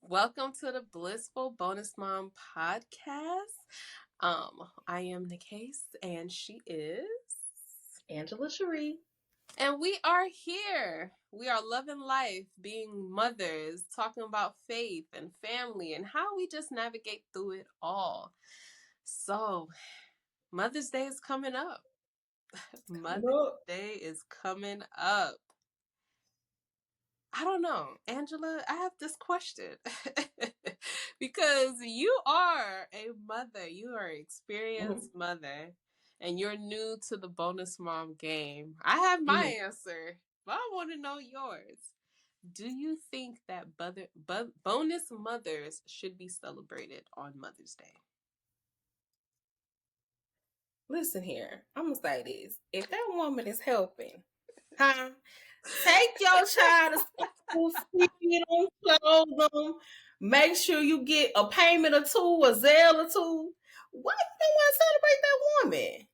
Welcome to the Blissful Bonus Mom podcast. I am Nicaise and she is TheAngelaSheree. and we are here. We are loving life, being mothers, talking about faith and family and how we just navigate through it all. So, Mother's Day is coming up. Mother's Day is coming up. I don't know, Angela, I have this question. Because you are a mother, you are an experienced mother, and you're new to the bonus mom game. I have my answer, but I want to know yours. Do you think that bonus mothers should be celebrated on Mother's Day? Listen here, I'm gonna say this. If that woman is helping, take your child to school, feed them, clothe them, make sure you get a payment or two, a Zelle or two. Why you don't want to celebrate that woman?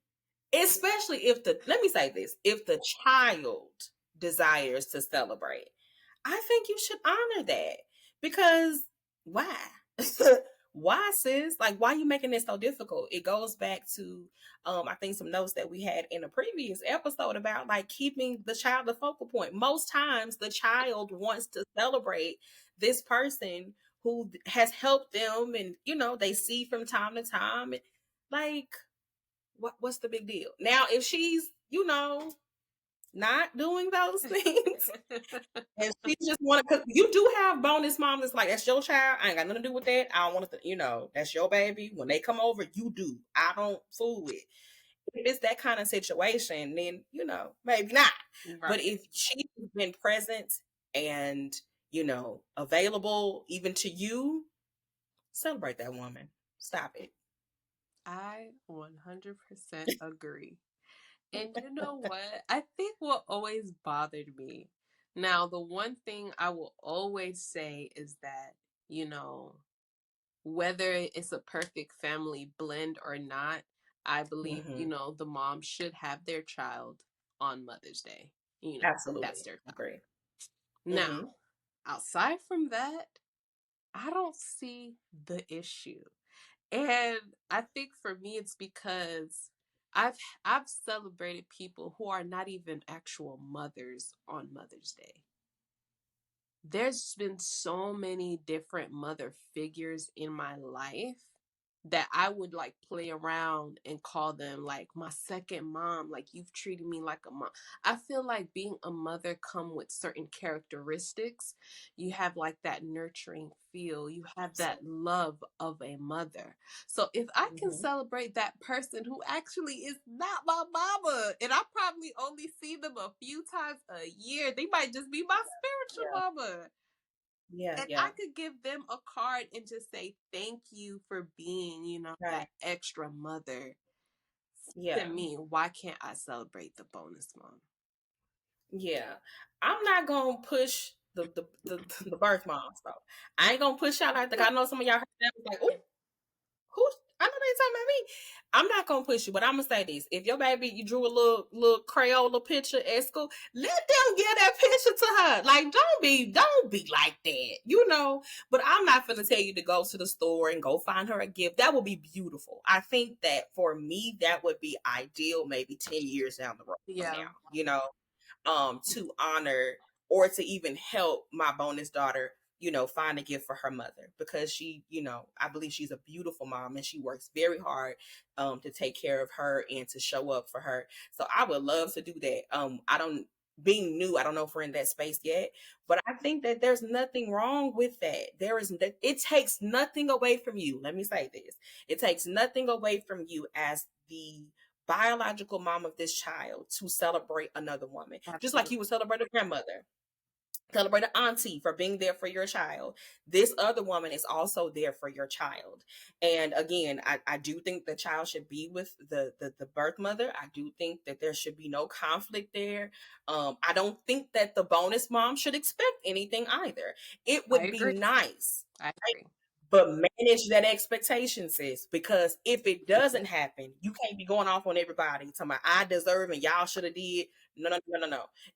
Especially let me say this, if the child desires to celebrate, I think you should honor that. Because why? Why, sis? Like, why are you making this so difficult? It goes back to I think some notes that we had in a previous episode about like keeping the child the focal point. Most times the child wants to celebrate this person who has helped them, and they see from time to time. Like, what's the big deal? Now, if she's, not doing those things and she just want to, because you do have bonus moms that's like, that's your child, I ain't got nothing to do with that, I don't want to, that's your baby, when they come over, you do, I don't fool with. If it's that kind of situation, then maybe not. Right. But if she's been present and available even to you, celebrate that woman. Stop it. I 100% agree. And you know what? I think what always bothered me. Now, the one thing I will always say is that, whether it's a perfect family blend or not, I believe, the mom should have their child on Mother's Day. Absolutely. That's their child. Agree. Now, outside from that, I don't see the issue. And I think for me, it's because I've celebrated people who are not even actual mothers on Mother's Day. There's been so many different mother figures in my life that I would like play around and call them like my second mom. Like, you've treated me like a mom. I feel like being a mother come with certain characteristics. You have like that nurturing feel. You have that love of a mother. So if I can celebrate that person who actually is not my mama, and I probably only see them a few times a year, they might just be my spiritual mama. And I could give them a card and just say, thank you for being, that extra mother to me. Why can't I celebrate the bonus mom? Yeah. I'm not going to push the birth moms, though. I ain't going to push y'all like that. I know some of y'all heard that was like, oh, I know they talking about me. I'm not gonna push you, but I'm gonna say this: if your baby, you drew a little Crayola picture at school, let them give that picture to her. Like, don't be like that, But I'm not gonna tell you to go to the store and go find her a gift. That would be beautiful. I think that for me, that would be ideal. Maybe 10 years down the road now, to honor or to even help my bonus daughter find a gift for her mother, because she, I believe she's a beautiful mom and she works very hard to take care of her and to show up for her. So I would love to do that. Being new, I don't know if we're in that space yet, but I think that there's nothing wrong with that. It takes nothing away from you. Let me say this. It takes nothing away from you as the biological mom of this child to celebrate another woman. Absolutely. Just like you would celebrate a grandmother. Celebrate an auntie for being there for your child. This other woman is also there for your child. And again, I do think the child should be with the birth mother. I do think that there should be no conflict there. I don't think that the bonus mom should expect anything either. It would be nice. I agree. But manage that expectation, sis, because if it doesn't happen, you can't be going off on everybody talking about I deserve and y'all should have did. No.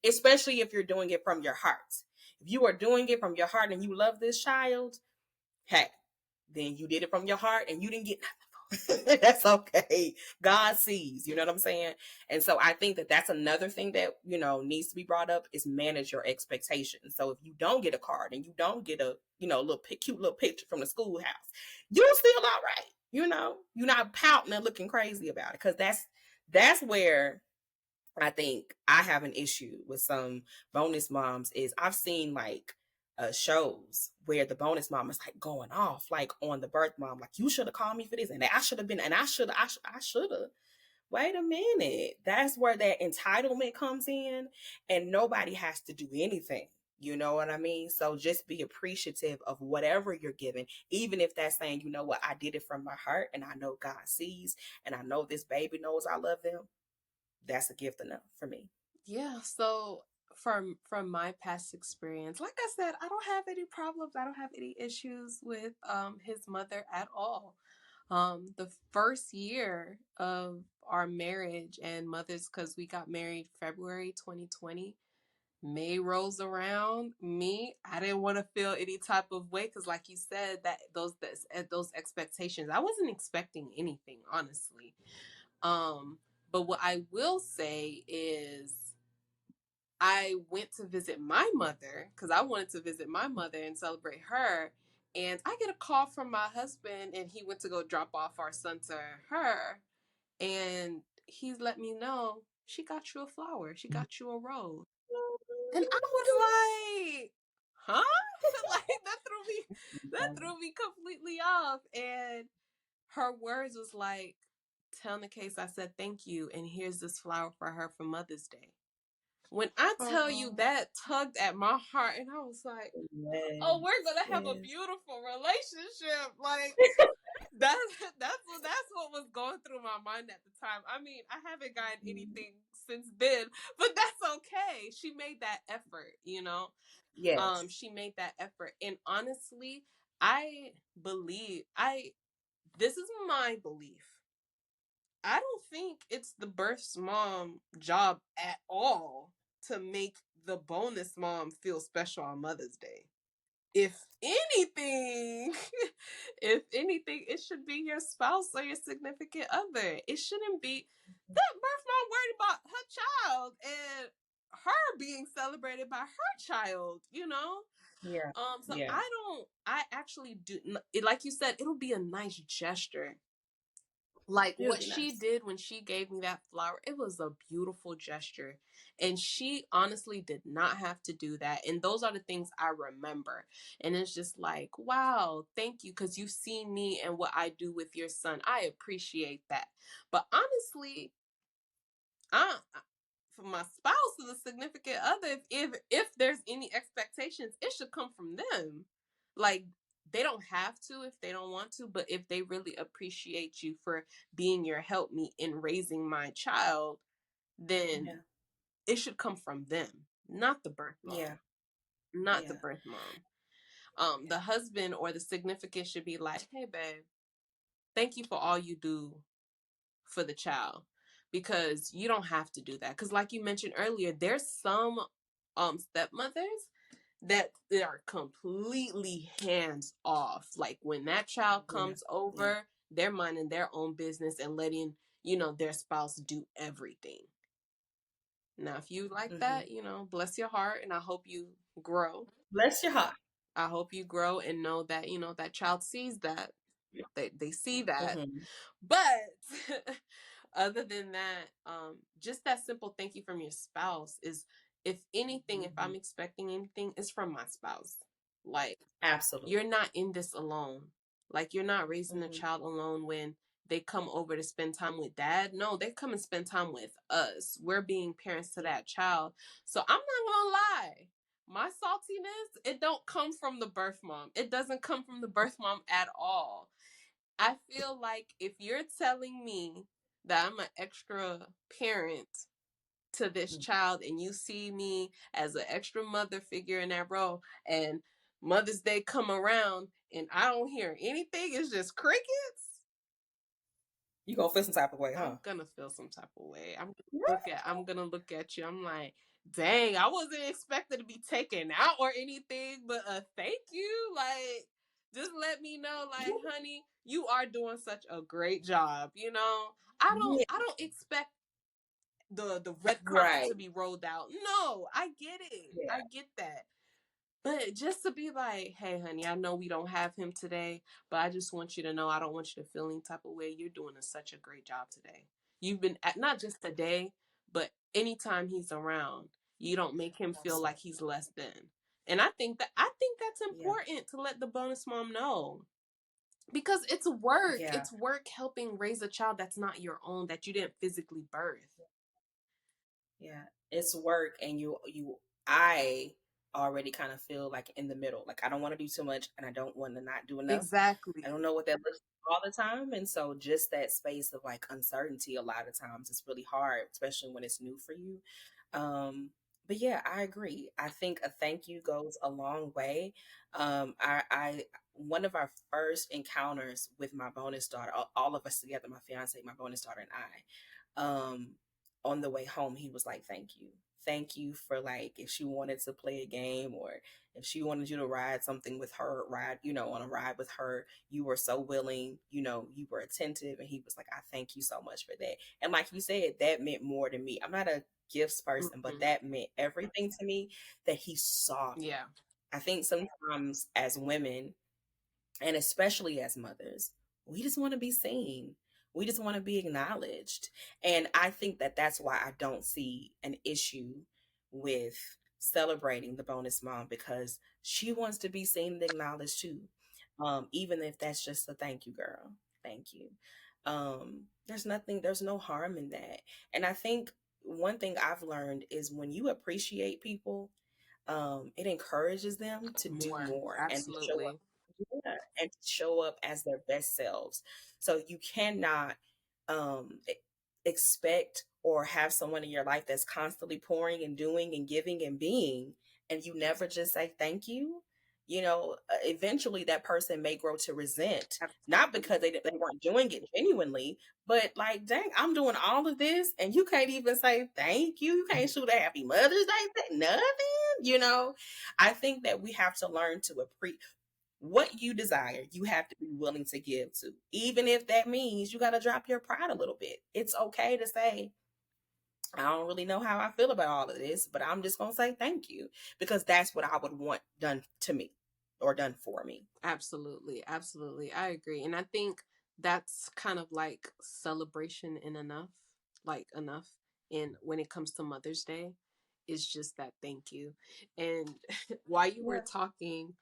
Especially if you're doing it from your heart. If you are doing it from your heart and you love this child, hey, then you did it from your heart and you didn't get nothing. That's okay. God sees, you know what I'm saying? And so I think that that's another thing that, needs to be brought up is manage your expectations. So if you don't get a card and you don't get a, little cute little picture from the schoolhouse, you're still all right. You're not pouting and looking crazy about it. Cause that's where I think I have an issue with some bonus moms is I've seen like shows where the bonus mom is like going off like on the birth mom, like you should have called me for this and I should have been and I should have. Wait a minute. That's where that entitlement comes in and nobody has to do anything. You know what I mean? So just be appreciative of whatever you're given, even if that's saying, you know what, I did it from my heart and I know God sees and I know this baby knows I love them. That's a gift enough for me. Yeah, so from my past experience, like I said, I don't have any problems. I don't have any issues with his mother at all. The first year of our marriage and mother's, because we got married February 2020. May rolls around, I didn't want to feel any type of way because, like you said, that those expectations, I wasn't expecting anything, honestly. Um, but what I will say is, I went to visit my mother because I wanted to visit my mother and celebrate her. And I get a call from my husband, and he went to go drop off our son to her. And he's let me know she got you a flower, she got you a rose. And I was like, huh? Like that threw me completely off. And her words was like, tell Nicaise I said thank you, and here's this flower for her for Mother's Day. When I tell you Oh, that tugged at my heart, and I was like, oh, yes, we're gonna have a yes. beautiful relationship. Like that's what was going through my mind at the time. I mean, I haven't gotten anything since then, but that's okay. She made that effort. Yes. She made that effort. And honestly, I believe I this is my belief. I don't think it's the birth's mom job at all to make the bonus mom feel special on Mother's Day. If anything, if anything, it should be your spouse or your significant other. It shouldn't be that birth mom worried about her child and her being celebrated by her child. Yeah. So Yeah. I actually do, like you said, it'll be a nice gesture. Like It'll what be she nice. did when she gave me that flower, it was a beautiful gesture. And she honestly did not have to do that. And those are the things I remember. And it's just like, wow, thank you. Because you see me and what I do with your son. I appreciate that. But honestly, I, for my spouse or the significant other, if there's any expectations, it should come from them. Like they don't have to if they don't want to, but if they really appreciate you for being your helpmeet in raising my child, then Yeah. it should come from them, not the birth mom. Yeah. Not the Yeah. birth mom. Yeah. The husband or the significant should be like, hey babe, thank you for all you do for the child, because you don't have to do that, because like you mentioned earlier, there's some stepmothers that they are completely hands off. Like when that child Yeah. comes Yeah. over, they're minding their own business and letting their spouse do everything. Now if you like Mm-hmm. that, bless your heart, and I hope you grow. Bless your heart. I hope you grow and know that that child sees that, they see that. Mm-hmm. But other than that, just that simple thank you from your spouse is, if anything, if Mm-hmm. I'm expecting anything, it's from my spouse. Like, Absolutely. you're not in this alone. Like, you're not raising a Mm-hmm. child alone when they come over to spend time with dad. No, they come and spend time with us. We're being parents to that child. So I'm not gonna lie. My saltiness, it don't come from the birth mom. It doesn't come from the birth mom at all. I feel like if you're telling me that I'm an extra parent to this child, and you see me as an extra mother figure in that role, and Mother's Day come around and I don't hear anything, it's just crickets, You gonna feel some type of way, huh? I'm gonna feel some type of way. I'm gonna look at you. I'm like, dang, I wasn't expected to be taken out or anything, but thank you. Like, Just let me know, like, honey, you are doing such a great job. You know, I don't expect the red carpet Right. to be rolled out. No, I get it. Yeah. I get that. But just to be like, hey, honey, I know we don't have him today, but I just want you to know I don't want you to feel any type of way. You're doing such a great job today. You've been at not just today, but anytime he's around, you don't make him feel like he's less than. And I think that's Yeah. important to let the bonus mom know. Because it's work. Yeah. It's work helping raise a child that's not your own, that you didn't physically birth. Yeah. It's work, and I already kind of feel like in the middle. Like I don't want to do too much and I don't want to not do enough. I Exactly. don't know what that looks like all the time. And so just that space of like uncertainty a lot of times is really hard, especially when it's new for you. Um, but yeah, I agree. I think a thank you goes a long way. I one of our first encounters with my bonus daughter, all of us together, my fiance, my bonus daughter, and I, on the way home, he was like, "Thank you." Thank you for like if she wanted to play a game or if she wanted you to ride something with her, ride, on a ride with her, you were so willing, you were attentive. And he was like, I thank you so much for that. And like you said, that meant more to me. I'm not a gifts person, but Mhm. that meant everything to me that he saw me. Yeah. I think sometimes as women, and especially as mothers, we just want to be seen. We just want to be acknowledged. And I think that that's why I don't see an issue with celebrating the bonus mom, because she wants to be seen and acknowledged too. Even if that's just a thank you, girl. Thank you. There's no harm in that. And I think one thing I've learned is when you appreciate people, it encourages them to do More. more and to show up. Absolutely. Yeah, and to show up as their best selves. So you cannot expect or have someone in your life that's constantly pouring and doing and giving and being, and you never just say thank you. Eventually that person may grow to resent, not Absolutely. because they weren't doing it genuinely, but like, dang, I'm doing all of this and you can't even say thank you. You can't shoot a happy Mother's Day, nothing. I think that we have to learn to appreciate what you desire. You have to be willing to give to, even if that means you got to drop your pride a little bit. It's okay to say, I don't really know how I feel about all of this, but I'm just going to say thank you, because that's what I would want done to me or done for me. Absolutely. Absolutely. I agree. And I think that's kind of like celebration in enough, like enough in when it comes to Mother's Day is just that thank you. And while you were Yeah. talking,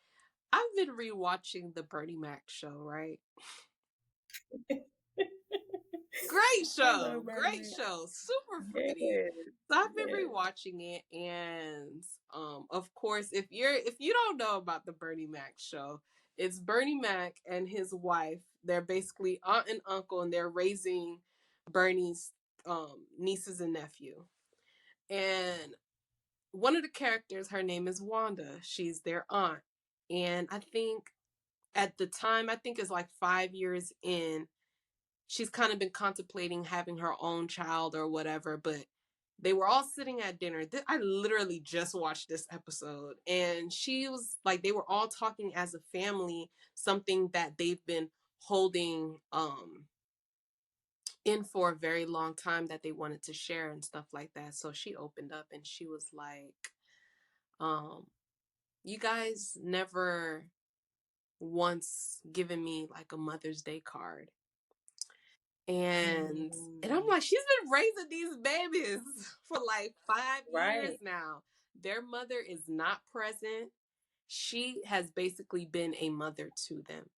I've been rewatching the Bernie Mac show, right? Great I love show. Bernie Great Mac. show. Super funny. Yes. So I've been Yes. rewatching it, and of course, if you don't know about the Bernie Mac show, it's Bernie Mac and his wife. They're basically aunt and uncle, and they're raising Bernie's nieces and nephew. And one of the characters, her name is Wanda. She's their aunt, and I think at the time, I think it's like 5 years in, she's kind of been contemplating having her own child or whatever, but they were all sitting at dinner. I literally just watched this episode, and she was like, they were all talking as a family, something that they've been holding in for a very long time that they wanted to share and stuff like that. So she opened up and she was like, um, you guys never once given me like a Mother's Day card. And I'm Mm, like, she's been raising these babies for like 5 years right. now. Their mother is not present. She has basically been a mother to them.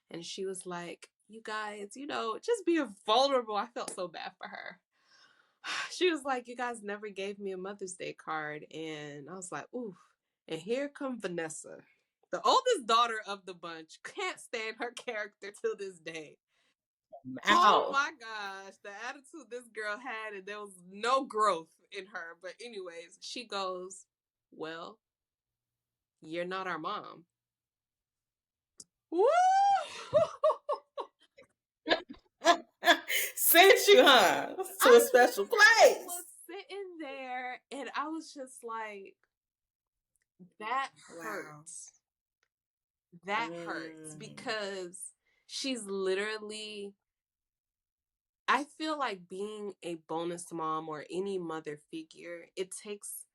And she was like, you guys, just being vulnerable. I felt so bad for her. She was like, you guys never gave me a Mother's Day card. And I was like, ooh. And here come Vanessa, the oldest daughter of the bunch. Can't stand her character till this day. Oh Mouth. my gosh, the attitude this girl had, and there was no growth in her. But, anyways, she goes, well, you're not our mom. Woo! Sent you, huh? To a special I place. was sitting there and I was just like, that Wow. hurts. that hurts Mm. because she's literally, I feel like being a bonus mom or any mother figure, it takes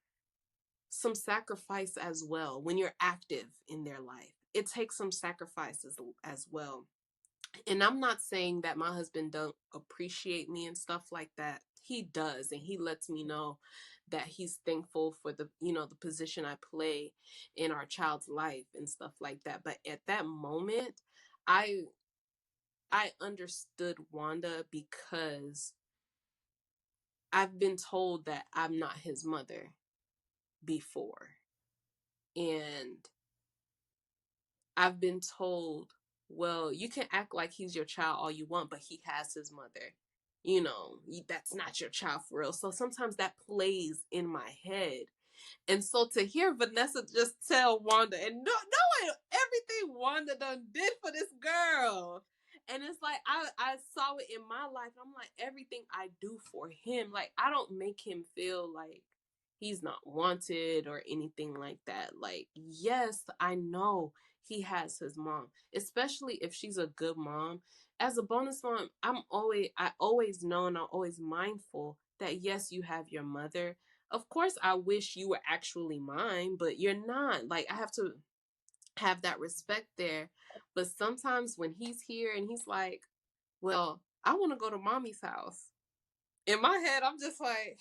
some sacrifice as well when you're active in their life. It takes some sacrifices as well. And I'm not saying that my husband don't appreciate me and stuff like that. He does, and he lets me know that he's thankful for the, the position I play in our child's life and stuff like that. But at that moment, I I understood Wanda because I've been told that I'm not his mother before. And I've been told, well, you can act like he's your child all you want, but he has his mother. That's not your child for real. So sometimes that plays in my head. And so to hear Vanessa just tell Wanda and knowing everything Wanda done did for this girl. And it's like I saw it in my life. I'm like, everything I do for him, like I don't make him feel like he's not wanted or anything like that. Like, yes, I know he has his mom, especially if she's a good mom. As a bonus mom, I always know and I'm always mindful that yes, you have your mother. Of course, I wish you were actually mine, but you're not. Like, I have to have that respect there. But sometimes when he's here and he's like, well, I want to go to mommy's house. In my head, I'm just like,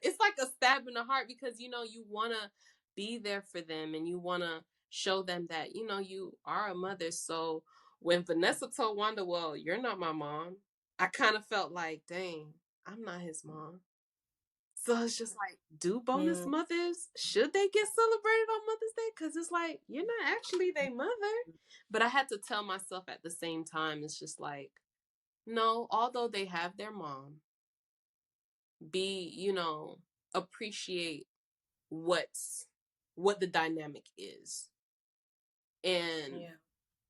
it's like a stab in the heart because, you want to be there for them and you want to show them that, you are a mother. So when Vanessa told Wanda, well, you're not my mom, I kind of felt like, dang, I'm not his mom. So it's just like, do bonus Mm. mothers, should they get celebrated on Mother's Day? Because it's like, you're not actually their mother. But I had to tell myself at the same time, it's just like, no, although they have their mom, appreciate what's what the dynamic is. And Yeah.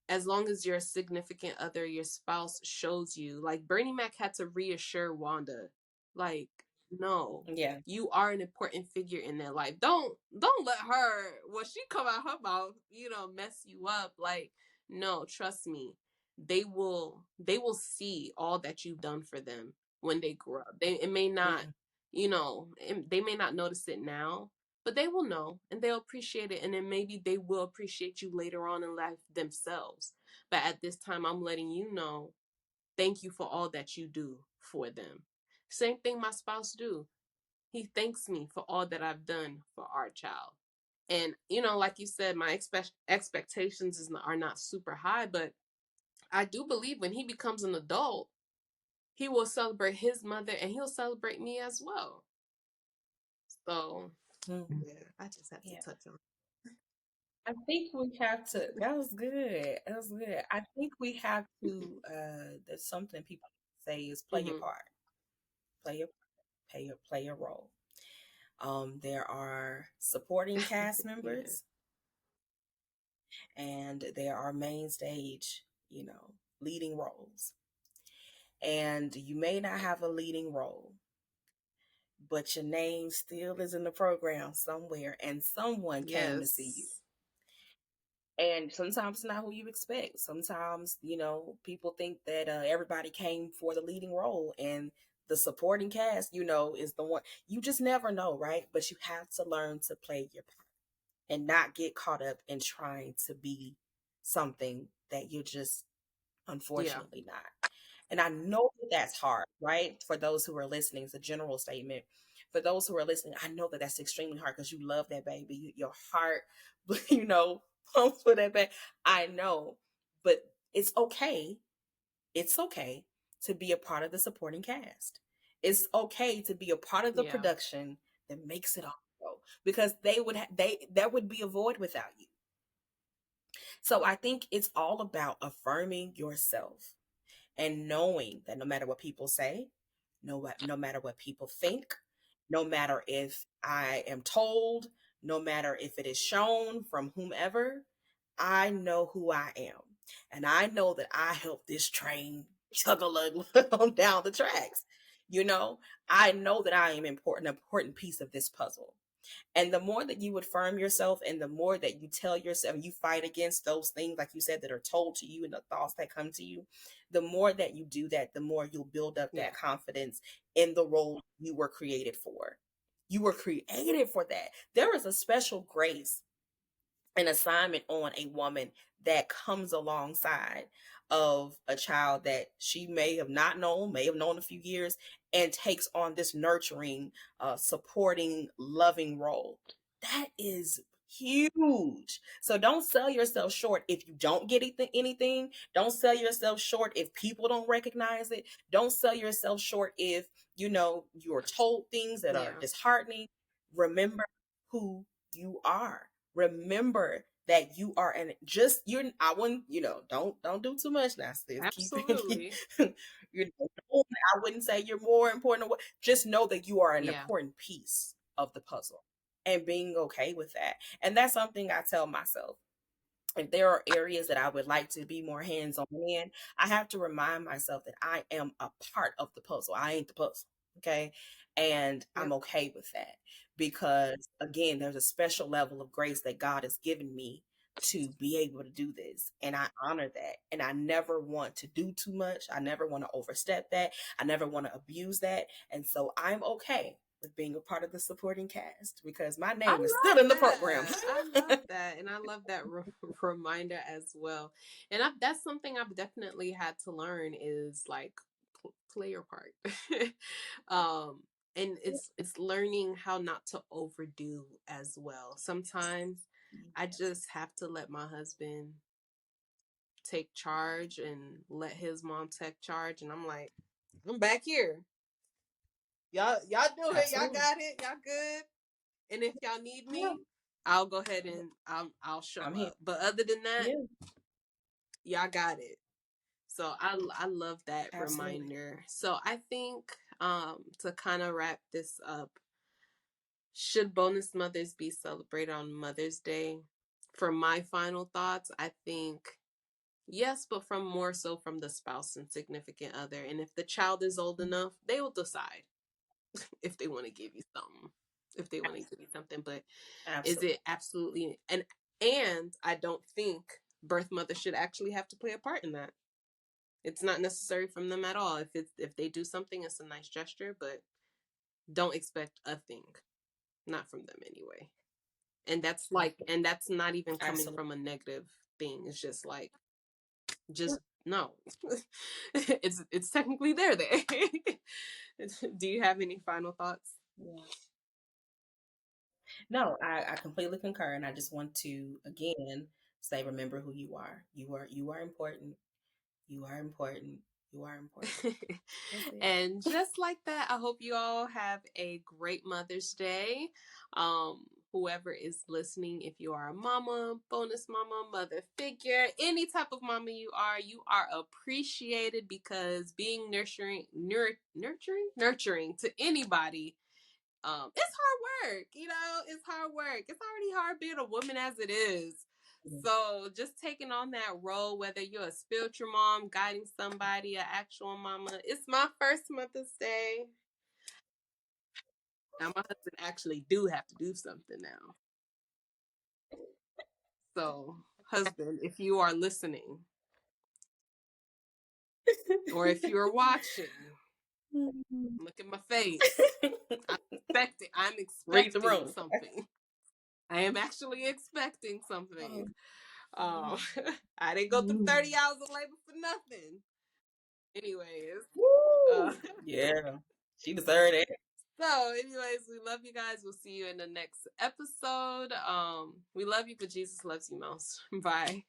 as long as your significant other, your spouse shows you, like Bernie Mac had to reassure Wanda, like, no, Yeah. you are an important figure in their life. Don't let her, when she come out her mouth, mess you up. Like, no, trust me. They will see all that you've done for them when they grow up. It may not, Yeah. they may not notice it now, but they will know and they'll appreciate it, and then maybe they will appreciate you later on in life themselves. But at this time, I'm letting you know, thank you for all that you do for them. Same thing my spouse do. He thanks me for all that I've done for our child. And like you said, my expectations are not super high, but I do believe when he becomes an adult, he will celebrate his mother and he'll celebrate me as well. So Mm. yeah, I just had to Yeah. touch on. I think we have to. That was good. That was good. I think we have to. That's something people say is play your Mm-hmm. part, play your, play your role. There are supporting cast Yeah. members, and there are main stage, leading roles. And you may not have a leading role, but your name still is in the program somewhere, and someone came to see you. Yes. And sometimes it's not who you expect. Sometimes, people think that everybody came for the leading role and the supporting cast, is the one. You just never know, right? But you have to learn to play your part and not get caught up in trying to be something that you're just Yeah. unfortunately not. And I know that that's hard, right? For those who are listening, it's a general statement. For those who are listening, I know that that's extremely hard because you love that baby. Your heart, pumps for that baby. I know, but it's okay. It's okay to be a part of the supporting cast. It's okay to be a part of the Yeah. production that makes it all go because that would be a void without you. So I think it's all about affirming yourself and knowing that no matter what people say, no matter what people think, no matter if I am told, no matter if it is shown from whomever, I know who I am. And I know that I helped this train chug along on down the tracks. You know, I know that I am an important piece of this puzzle. And the more that you affirm yourself and the more that you tell yourself, you fight against those things, like you said, that are told to you and the thoughts that come to you, the more that you do that, the more you'll build up Yeah. that confidence in the role you were created for. You were created for that. There is a special grace, an assignment on a woman that comes alongside of a child that she may have not known, may have known a few years, and takes on this nurturing, supporting, loving role. That is huge. So don't sell yourself short if you don't get anything. Don't sell yourself short if people don't recognize it. Don't sell yourself short if you're told things that are Yeah. disheartening. Remember who you are. Remember that you are, and just you're I wouldn't, don't do too much now, sis. Keep Absolutely. I wouldn't say you're more important. Just know that you are an Yeah. important piece of the puzzle, and being okay with that. And that's something I tell myself. If there are areas that I would like to be more hands-on in, I have to remind myself that I am a part of the puzzle. I ain't the puzzle. Okay. And I'm Yep. okay with that, because again, there's a special level of grace that God has given me to be able to do this. And I honor that. And I never want to do too much. I never want to overstep that. I never want to abuse that. And so I'm okay with being a part of the supporting cast, because my I name is still love in the program. that. I love that. And I love that reminder as well. And that's something I've definitely had to learn is like play your part. um and it's learning how not to overdo as well. Sometimes I just have to let my husband take charge and let his mom take charge, and I'm like, I'm back here. Y'all do it. Y'all Absolutely. got it. Y'all good. And if y'all need Yeah. me, I'll go ahead and I'll show I'm here. up. But other than that, Yeah, y'all got it. So I love that absolutely. reminder. So I think to kind of wrap this up, should bonus mothers be celebrated on Mother's Day? For my final thoughts, I think yes, but from more so from the spouse and significant other. And if the child is old enough, they will decide if they want to give you something. If they want to give you something, but is Absolutely. it absolutely and I don't think birth mothers should actually have to play a part in that. It's not necessary from them at all. If they do something, it's a nice gesture, but don't expect a thing. Not from them anyway. And that's not even coming Absolutely. from a negative thing. It's just like just no. It's technically there. Do you have any final thoughts? Yeah. No, I completely concur. And I just want to again say, remember who you are. You are important. You are important. You are important. That's it. And just like that, I hope you all have a great Mother's Day. Whoever is listening, if you are a mama, bonus mama, mother figure, any type of mama you are appreciated, because being nurturing to anybody, it's hard work. It's hard work. It's already hard being a woman as it is. Yeah. So just taking on that role, whether you're a spiritual mom, guiding somebody, an actual mama. It's my first Mother's Day. Now my husband actually do have to do something now. So husband, if you are listening, or if you're watching, look at my face. I'm Read the expecting room. something. I am actually expecting something. Um, I didn't go through 30 hours of labor for nothing. Anyways, uh, Woo! Yeah, she deserved it. so anyways, we love you guys. We'll see you in the next episode. We love you, but Jesus loves you most. Bye.